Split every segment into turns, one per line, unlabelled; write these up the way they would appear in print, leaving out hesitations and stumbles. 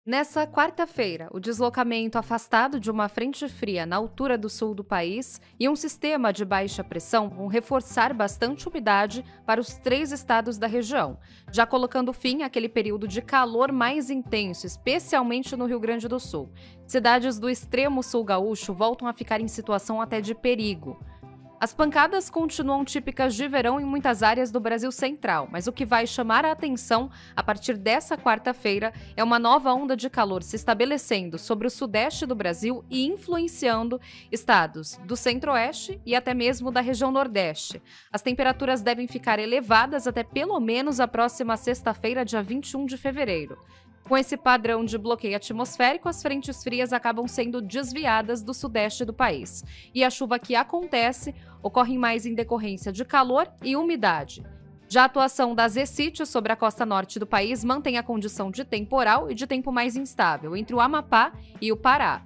Nessa quarta-feira, o deslocamento afastado de uma frente fria na altura do sul do país e um sistema de baixa pressão vão reforçar bastante umidade para os 3 estados da região, já colocando fim àquele período de calor mais intenso, especialmente no Rio Grande do Sul. Cidades do extremo sul gaúcho voltam a ficar em situação até de perigo. As pancadas continuam típicas de verão em muitas áreas do Brasil Central, mas o que vai chamar a atenção a partir dessa quarta-feira é uma nova onda de calor se estabelecendo sobre o sudeste do Brasil e influenciando estados do centro-oeste e até mesmo da região nordeste. As temperaturas devem ficar elevadas até pelo menos a próxima sexta-feira, dia 21 de fevereiro. Com esse padrão de bloqueio atmosférico, as frentes frias acabam sendo desviadas do sudeste do país. E a chuva que acontece ocorre mais em decorrência de calor e umidade. Já a atuação das ECIT sobre a costa norte do país mantém a condição de temporal e de tempo mais instável entre o Amapá e o Pará.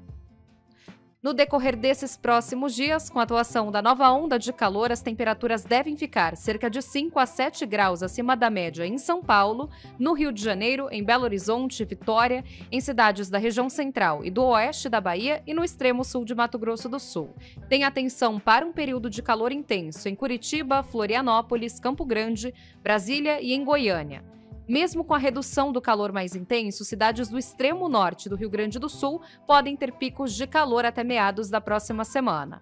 No decorrer desses próximos dias, com a atuação da nova onda de calor, as temperaturas devem ficar cerca de 5 a 7 graus acima da média em São Paulo, no Rio de Janeiro, em Belo Horizonte, Vitória, em cidades da região central e do oeste da Bahia e no extremo sul de Mato Grosso do Sul. Tenha atenção para um período de calor intenso em Curitiba, Florianópolis, Campo Grande, Brasília e em Goiânia. Mesmo com a redução do calor mais intenso, cidades do extremo norte do Rio Grande do Sul podem ter picos de calor até meados da próxima semana.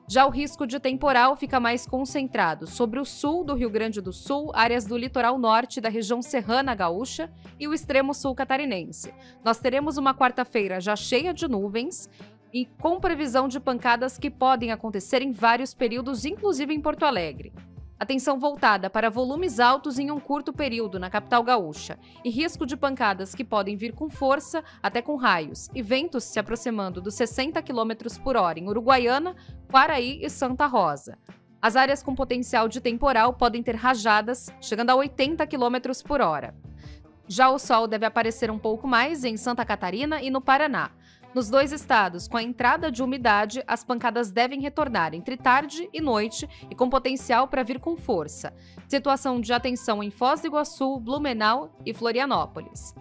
Já o risco de temporal fica mais concentrado sobre o sul do Rio Grande do Sul, áreas do litoral norte da região serrana gaúcha e o extremo sul catarinense. Nós teremos uma quarta-feira já cheia de nuvens e com previsão de pancadas que podem acontecer em vários períodos, inclusive em Porto Alegre. Atenção voltada para volumes altos em um curto período na capital gaúcha e risco de pancadas que podem vir com força, até com raios, e ventos se aproximando dos 60 km por hora em Uruguaiana, Quaraí e Santa Rosa. As áreas com potencial de temporal podem ter rajadas chegando a 80 km por hora. Já o sol deve aparecer um pouco mais em Santa Catarina e no Paraná. Nos 2 estados, com a entrada de umidade, as pancadas devem retornar entre tarde e noite e com potencial para vir com força. Situação de atenção em Foz do Iguaçu, Blumenau e Florianópolis.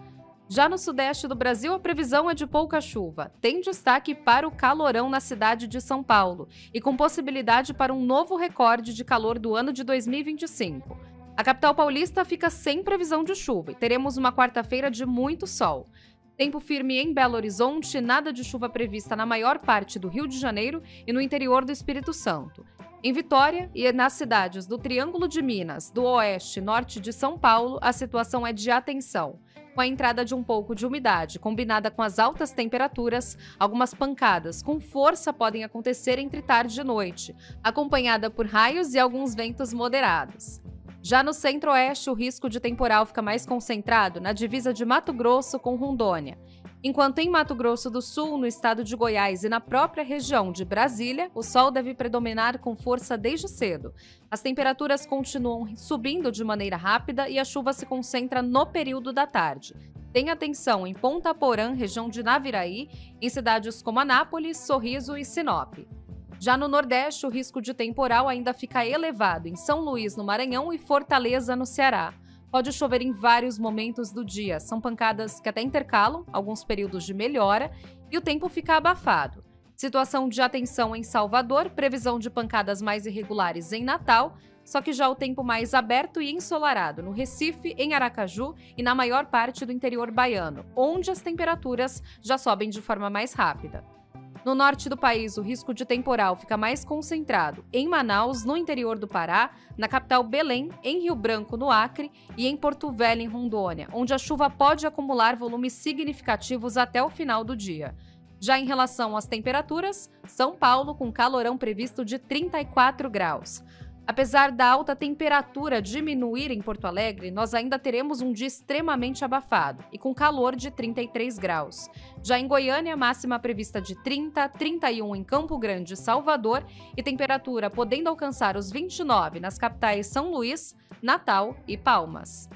Já no sudeste do Brasil, a previsão é de pouca chuva. Tem destaque para o calorão na cidade de São Paulo e com possibilidade para um novo recorde de calor do ano de 2025. A capital paulista fica sem previsão de chuva e teremos uma quarta-feira de muito sol. Tempo firme em Belo Horizonte, nada de chuva prevista na maior parte do Rio de Janeiro e no interior do Espírito Santo. Em Vitória e nas cidades do Triângulo de Minas, do oeste e norte de São Paulo, a situação é de atenção. Com a entrada de um pouco de umidade, combinada com as altas temperaturas, algumas pancadas com força podem acontecer entre tarde e noite, acompanhada por raios e alguns ventos moderados. Já no centro-oeste, o risco de temporal fica mais concentrado na divisa de Mato Grosso com Rondônia. Enquanto em Mato Grosso do Sul, no estado de Goiás e na própria região de Brasília, o sol deve predominar com força desde cedo. As temperaturas continuam subindo de maneira rápida e a chuva se concentra no período da tarde. Tenha atenção em Ponta Porã, região de Naviraí, em cidades como Anápolis, Sorriso e Sinop. Já no Nordeste, o risco de temporal ainda fica elevado em São Luís, no Maranhão, e Fortaleza, no Ceará. Pode chover em vários momentos do dia, são pancadas que até intercalam alguns períodos de melhora e o tempo fica abafado. Situação de atenção em Salvador, previsão de pancadas mais irregulares em Natal, só que já o tempo mais aberto e ensolarado no Recife, em Aracaju e na maior parte do interior baiano, onde as temperaturas já sobem de forma mais rápida. No norte do país, o risco de temporal fica mais concentrado em Manaus, no interior do Pará, na capital Belém, em Rio Branco, no Acre e em Porto Velho, em Rondônia, onde a chuva pode acumular volumes significativos até o final do dia. Já em relação às temperaturas, São Paulo com calorão previsto de 34 graus. Apesar da alta temperatura diminuir em Porto Alegre, nós ainda teremos um dia extremamente abafado e com calor de 33 graus. Já em Goiânia, máxima prevista de 30, 31 em Campo Grande e Salvador e temperatura podendo alcançar os 29 nas capitais São Luís, Natal e Palmas.